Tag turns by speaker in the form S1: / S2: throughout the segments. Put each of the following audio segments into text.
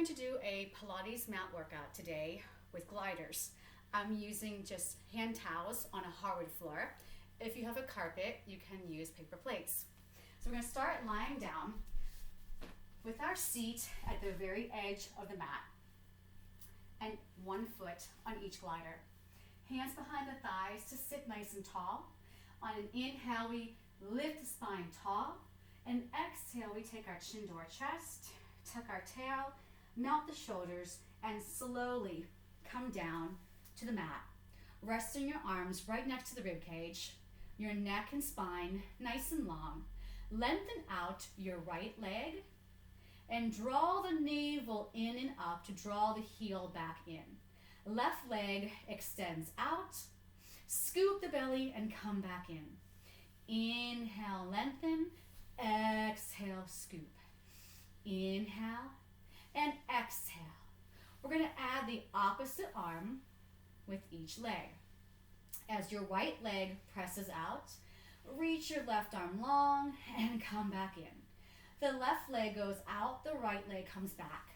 S1: going to do a Pilates mat workout today with gliders. I'm using just hand towels on a hardwood floor. If you have a carpet, you can use paper plates. So we're going to start lying down with our seat at the very edge of the mat and 1 foot on each glider. Hands behind the thighs to sit nice and tall. On an inhale, we lift the spine tall. And exhale, we take our chin to our chest, tuck our tail, melt the shoulders, and slowly come down to the mat. Resting your arms right next to the rib cage, your neck and spine nice and long. Lengthen out your right leg and draw the navel in and up to draw the heel back in. Left leg extends out. Scoop the belly and come back in. Inhale, lengthen. Exhale, scoop. Inhale and exhale. We're going to add the opposite arm with each leg. As your right leg presses out, reach your left arm long and come back in. The left leg goes out, the right leg comes back.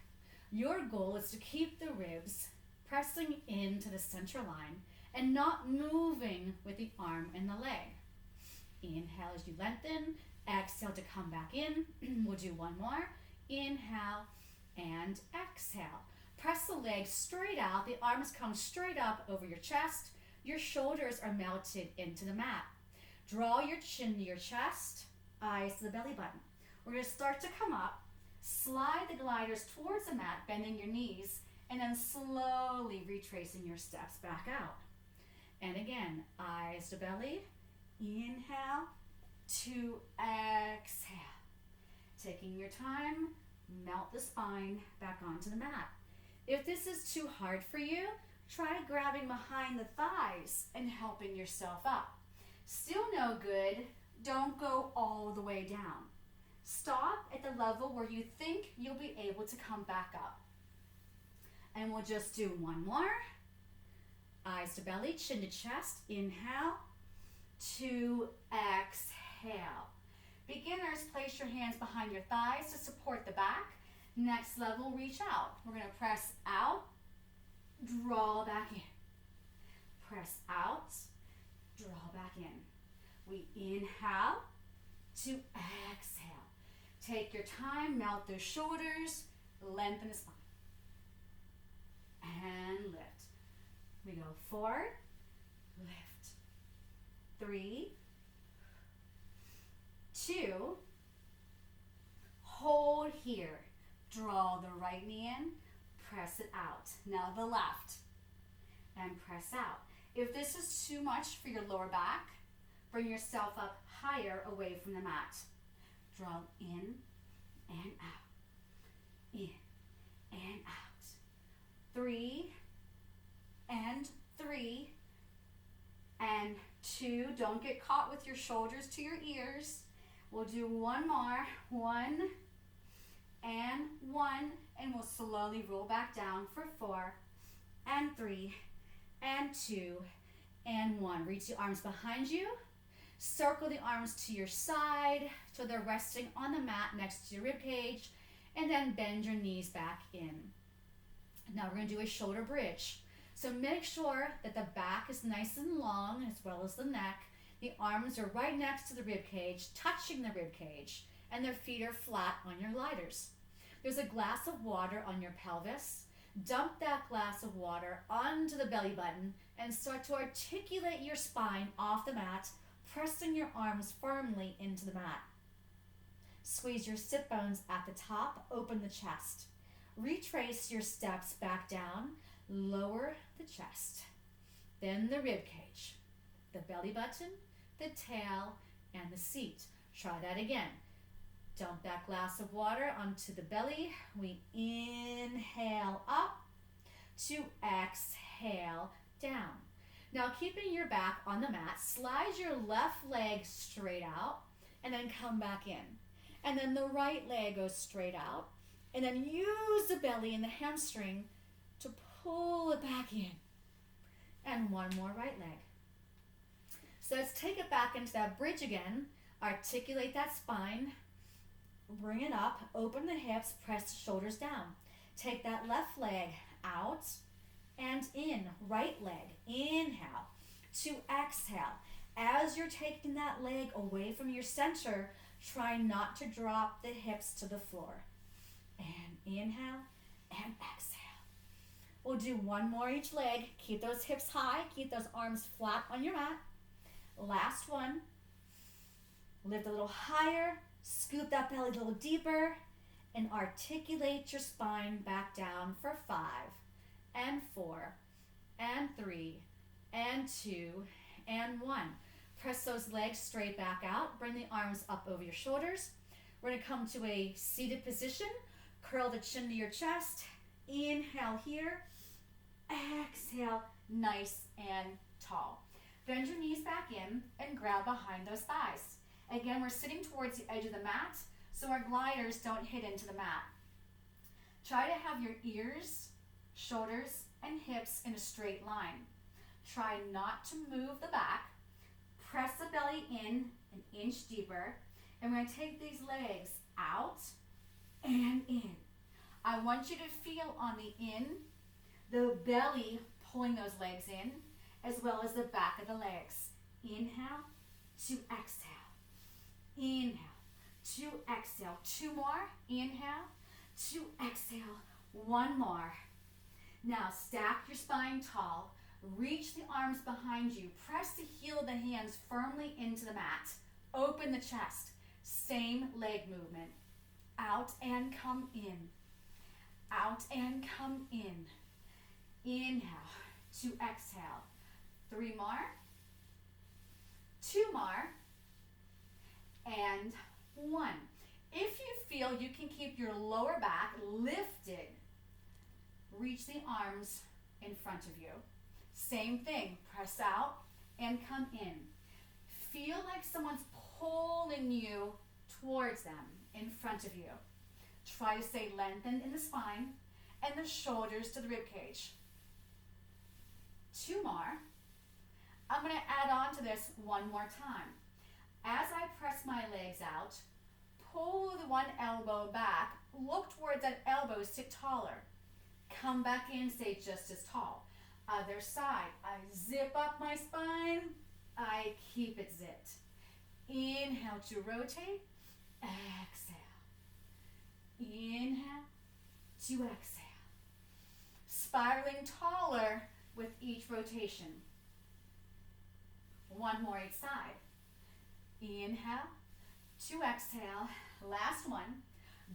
S1: Your goal is to keep the ribs pressing into the center line and not moving with the arm and the leg. Inhale as you lengthen, exhale to come back in. We'll do one more. Inhale and exhale. Press the legs straight out. The arms come straight up over your chest. Your shoulders are melted into the mat. Draw your chin to your chest, eyes to the belly button. We're going to start to come up. Slide the gliders towards the mat, bending your knees, and then slowly retracing your steps back out. And again, eyes to belly. Inhale to exhale. Taking your time, melt the spine back onto the mat. If this is too hard for you, try grabbing behind the thighs and helping yourself up. Still no good, don't go all the way down. Stop at the level where you think you'll be able to come back up. And we'll just do one more. Eyes to belly, chin to chest. Inhale to exhale. Beginners, place your hands behind your thighs to support the back. Next level, reach out. We're going to press out, draw back in. Press out, draw back in. We inhale to exhale. Take your time, melt the shoulders, lengthen the spine. And lift. We go forward, lift. 3, 2, hold here. Draw the right knee in, press it out. Now the left, and press out. If this is too much for your lower back, bring yourself up higher away from the mat. Draw in and out, in and out. 3 and 3 and 2. Don't get caught with your shoulders to your ears. We'll do one more. 1 and 1, and we'll slowly roll back down for 4 and 3 and 2 and 1. Reach the arms behind you. Circle the arms to your side so they're resting on the mat next to your rib cage, and then bend your knees back in. Now we're going to do a shoulder bridge. So make sure that the back is nice and long as well as the neck. The arms are right next to the rib cage, touching the rib cage, and their feet are flat on your gliders. There's a glass of water on your pelvis. Dump that glass of water onto the belly button and start to articulate your spine off the mat, pressing your arms firmly into the mat. Squeeze your sit bones at the top, open the chest. Retrace your steps back down, lower the chest, then the rib cage, the belly button, the tail, and the seat. Try that again. Dump that glass of water onto the belly. We inhale up to exhale down. Now keeping your back on the mat, slide your left leg straight out and then come back in. And then the right leg goes straight out. And then use the belly and the hamstring to pull it back in. And one more right leg. So let's take it back into that bridge again. Articulate that spine. Bring it up. Open the hips. Press the shoulders down.
S2: Take that left leg out and in. Right leg, inhale to exhale. As you're taking that leg away from your center, try not to drop the hips to the floor. And inhale and exhale. We'll do one more each leg. Keep those hips high. Keep those arms flat on your mat. Last one. Lift a little higher. Scoop that belly a little deeper. And articulate your spine back down for 5 and 4 and 3 and 2 and 1. Press those legs straight back out. Bring the arms up over your shoulders. We're going to come to a seated position. Curl the chin to your chest. Inhale here. Exhale, nice and tall. Bend your knees back in and grab behind those thighs. Again, we're sitting towards the edge of the mat, so our gliders don't hit into the mat. Try to have your ears, shoulders, and hips in a straight line. Try not to move the back. Press the belly in an inch deeper, and we're going to take these legs out and in. I want you to feel on the in, the belly pulling those legs in, as well as the back of the legs. Inhale to exhale. Inhale to exhale. 2 more. Inhale to exhale. 1 more. Now stack your spine tall. Reach the arms behind you. Press the heel of the hands firmly into the mat. Open the chest. Same leg movement. Out and come in. Out and come in. Inhale to exhale. 3 more. 2 more. And 1. If you feel you can keep your lower back lifted, reach the arms in front of you. Same thing. Press out and come in. Feel like someone's pulling you towards them in front of you. Try to stay lengthened in the spine and the shoulders to the rib cage. 2 more. I'm going to add on to this 1 more time. As I press my legs out, pull the one elbow back. Look towards that elbow, sit taller. Come back in, stay just as tall. Other side. I zip up my spine. I keep it zipped. Inhale to rotate. Exhale. Inhale to exhale. Spiraling taller with each rotation. 1 more each side. Inhale to exhale. Last one.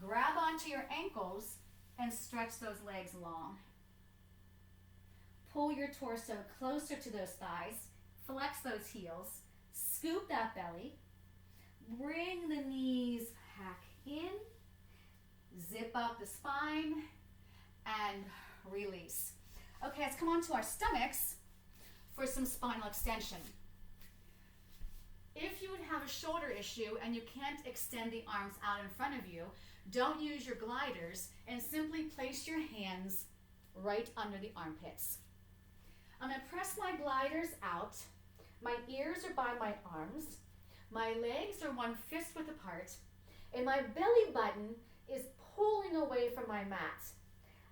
S2: Grab onto your ankles and stretch those legs long. Pull your torso closer to those thighs. Flex those heels. Scoop that belly. Bring the knees back in. Zip up the spine and release. Okay, let's come on to our stomachs for some spinal extension. If you would have a shoulder issue and you can't extend the arms out in front of you, don't use your gliders and simply place your hands right under the armpits. I'm going to press my gliders out. My ears are by my arms. My legs are 1 fist width apart. And my belly button is pulling away from my mat.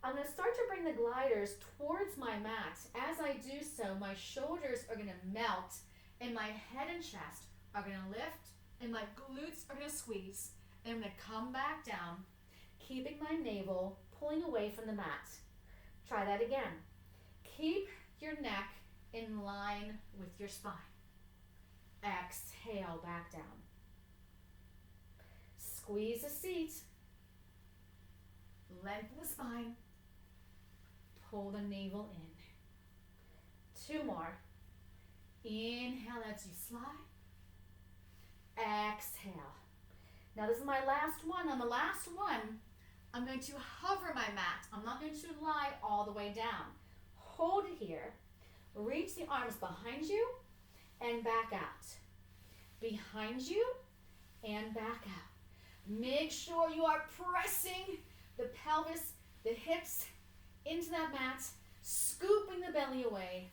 S2: I'm going to start to bring the gliders towards my mat. As I do so, my shoulders are going to melt and my head and chest are going to lift and my glutes are going to squeeze. And I'm going to come back down, keeping my navel pulling away from the mat. Try that again. Keep your neck in line with your spine. Exhale back down. Squeeze the seat. Lengthen the spine. Pull the navel in. 2 more. Inhale as you slide. Exhale. Now this is my last one. On the last one, I'm going to hover my mat. I'm not going to lie all the way down. Hold it here. Reach the arms behind you and back out. Behind you and back out. Make sure you are pressing the pelvis, the hips into that mat, scooping the belly away,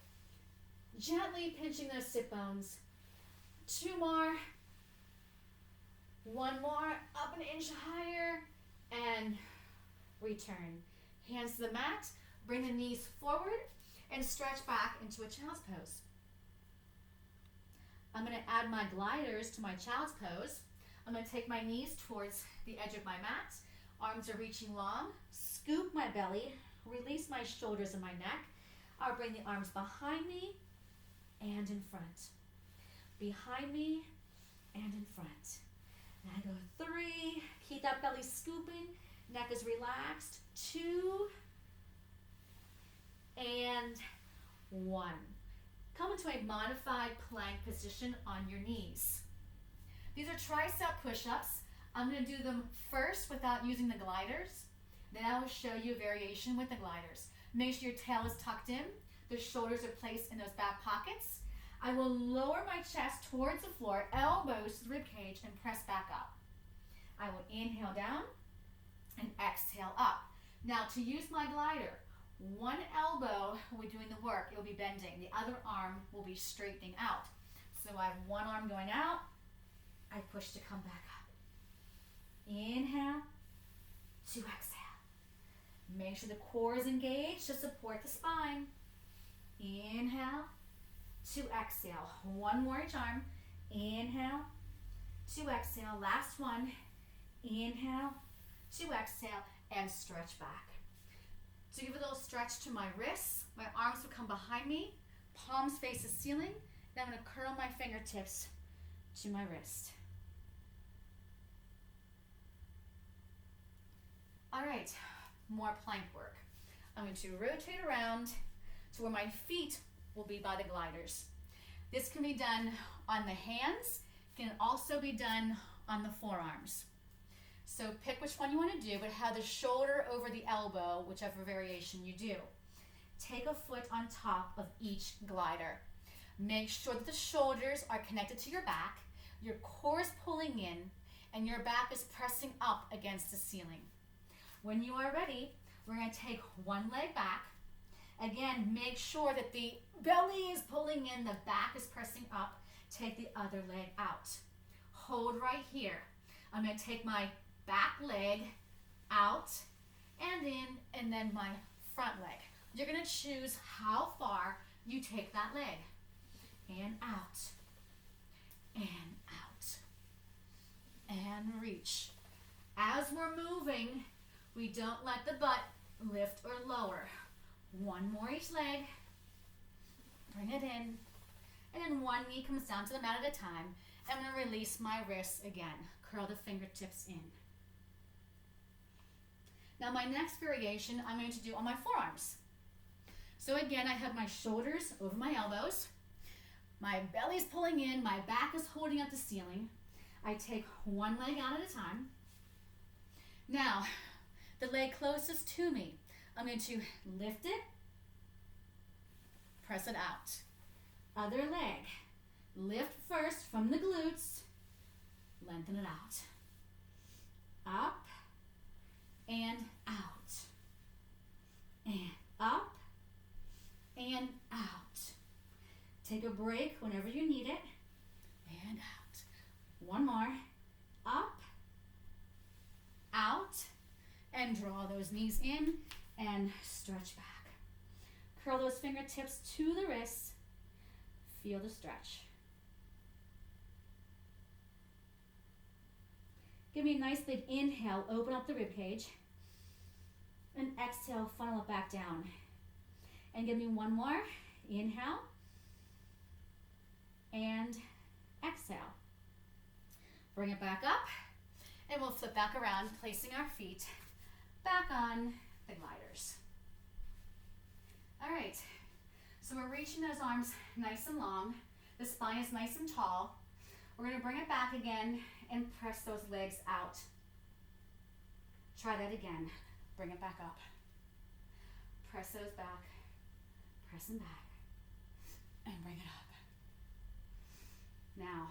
S2: gently pinching those sit bones. 2 more. 1 more, up an inch higher, and return.
S1: Hands to the mat, bring the knees forward, and stretch back into a child's pose. I'm going to add my gliders to my child's pose. I'm going to take my knees towards the edge of my mat. Arms are reaching long. Scoop my belly. Release my shoulders and my neck. I'll bring the arms behind me and in front. Behind me and in front. And I go 3. Keep that belly scooping. Neck is relaxed. 2. And 1. Come into a modified plank position on your knees. These are tricep push-ups. I'm going to do them first without using the gliders. Then I will show you a variation with the gliders. Make sure your tail is tucked in. The shoulders are placed in those back pockets. I will lower my chest towards the floor, elbows to the rib cage, and press back up. I will inhale down and exhale up. Now to use my glider, one elbow will be doing the work. It will be bending. The other arm will be straightening out. So I have one arm going out. I push to come back up. Inhale to exhale. Make sure the core is engaged to support the spine. Inhale to exhale. One more each arm. Inhale to exhale. Last one. Inhale to exhale and stretch back. So give a little stretch to my wrists. My arms will come behind me. Palms face the ceiling. Then I'm going to curl my fingertips to my wrist. All right, more plank work. I'm going to rotate around to where my feet will be by the gliders. This can be done on the hands. It can also be done on the forearms. So pick which one you want to do, but have the shoulder over the elbow, whichever variation you do. Take a foot on top of each glider. Make sure that the shoulders are connected to your back, your core is pulling in, and your back is pressing up against the ceiling. When you are ready, we're going to take one leg back. Again, make sure that the belly is pulling in, the back is pressing up. Take the other leg out. Hold right here. I'm going to take my back leg out and in, and then my front leg. You're going to choose how far you take that leg. And out, and out, and reach. As we're moving, we don't let the butt lift or lower. One more each leg. Bring it in. And then one knee comes down to the mat at a time. I'm going to release my wrists again. Curl the fingertips in. Now my next variation I'm going to do on my forearms. So again, I have my shoulders over my elbows. My belly's pulling in. My back is holding up the ceiling. I take one leg out at a time. Now, the leg closest to me, I'm going to lift it, press it out. Other leg, lift first from the glutes, lengthen it out. Up and out. And up and out. Take a break whenever you need it. And out. One more. Up, out, and draw those knees in and stretch back. Curl those fingertips to the wrists. Feel the stretch. Give me a nice big inhale, open up the rib cage. And exhale, funnel it back down. And give me one more. Inhale. And exhale. Bring it back up. And we'll flip back around, placing our feet back on the gliders. All right. So we're reaching those arms nice and long. The spine is nice and tall. We're going to bring it back again and press those legs out. Try that again. Bring it back up. Press those back. Press them back. And bring it up. Now,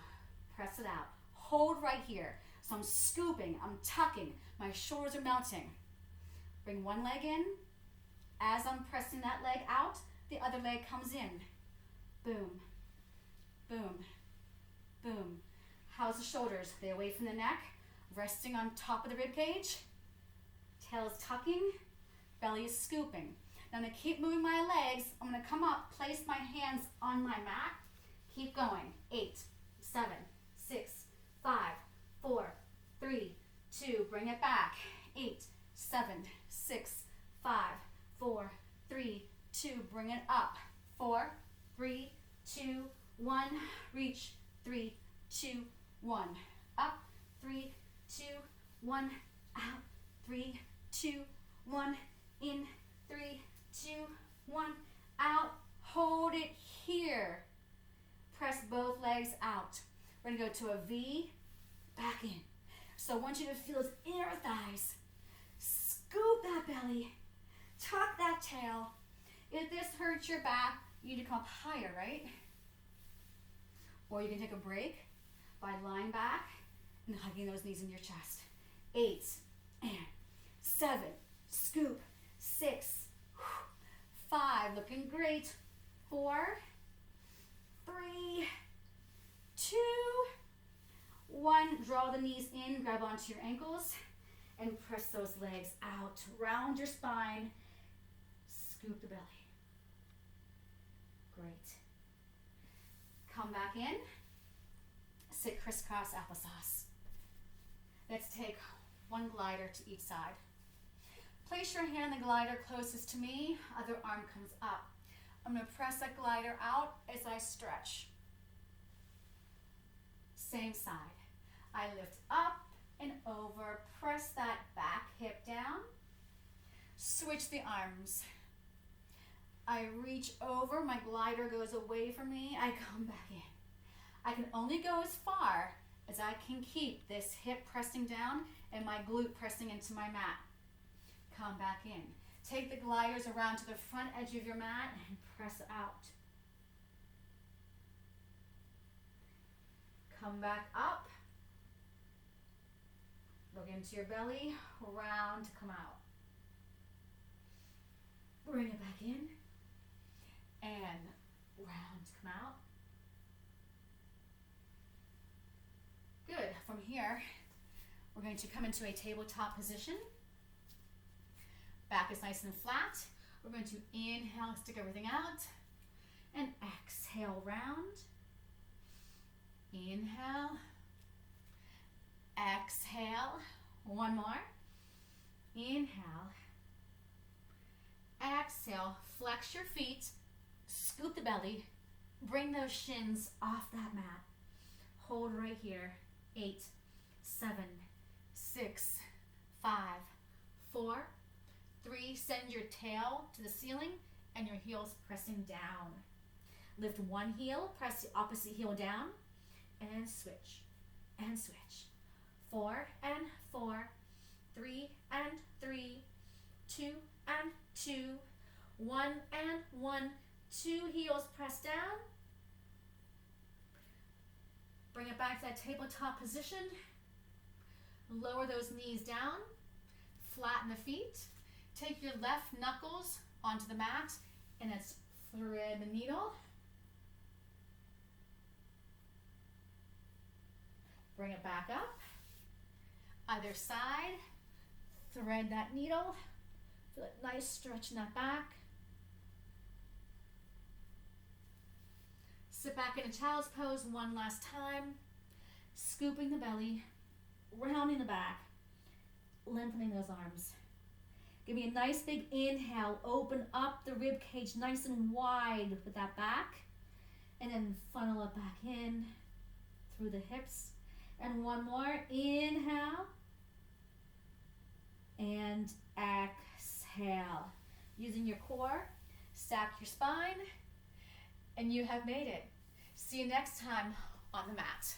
S1: press it out. Hold right here. So I'm scooping, I'm tucking, my shoulders are mounting. Bring one leg in. As I'm pressing that leg out, the other leg comes in. Boom, boom, boom. How's the shoulders? They away from the neck, resting on top of the rib cage. Tail is tucking, belly is scooping. Now I'm gonna keep moving my legs. I'm gonna come up, place my hands on my mat. Keep going. 8, 7, 6, 5, 4, 3, 2. Bring it back. 8, 7, 6, 5, 4, 3, 2. Bring it up. 4, 3, 2, 1. Reach. 3, 2, 1. Up. 3, 2, 1. Out. 3, 2, 1. In. 3, 2, 1. Out. Hold it here. Press both legs out. We're gonna go to a V, back in. So I want you to feel those inner thighs. Scoop that belly. Tuck that tail. If this hurts your back, you need to come up higher, right? Or you can take a break by lying back and hugging those knees in your chest. 8 and 7, scoop. 6, 5, looking great. 4, 3, 2, 1. Draw the knees in, grab onto your ankles, and press those legs out. Round your spine, scoop the belly. Great. Come back in, sit crisscross applesauce. Let's take one glider to each side. Place your hand on the glider closest to me, other arm comes up. I'm going to press that glider out as I stretch. Same side. I lift up and over, press that back hip down, switch the arms. I reach over, my glider goes away from me, I come back in. I can only go as far as I can keep this hip pressing down and my glute pressing into my mat. Come back in. Take the gliders around to the front edge of your mat and press out. Come back up. Look into your belly, round to come out. Bring it back in and round to come out. Good. From here, we're going to come into a tabletop position. Back is nice and flat. We're going to inhale, stick everything out, and exhale, round. Inhale, exhale, one more. Inhale, exhale, flex your feet, scoop the belly, bring those shins off that mat. Hold right here. 8, 7, 6, 5, 4, 3, send your tail to the ceiling and your heels pressing down. Lift one heel, press the opposite heel down, and switch, and switch. 4 and 4, 3 and 3, 2 and 2, 1 and 1, 2 heels press down. Bring it back to that tabletop position. Lower those knees down, flatten the feet. Take your left knuckles onto the mat and let's thread the needle. Bring it back up. Either side, thread that needle. Feel a nice stretch in that back. Sit back in a child's pose one last time. Scooping the belly, rounding the back, lengthening those arms. Give me a nice big inhale. Open up the rib cage nice and wide with that back. And then funnel it back in through the hips. And one more. Inhale. And exhale. Using your core, stack your spine. And you have made it. See you next time on the mat.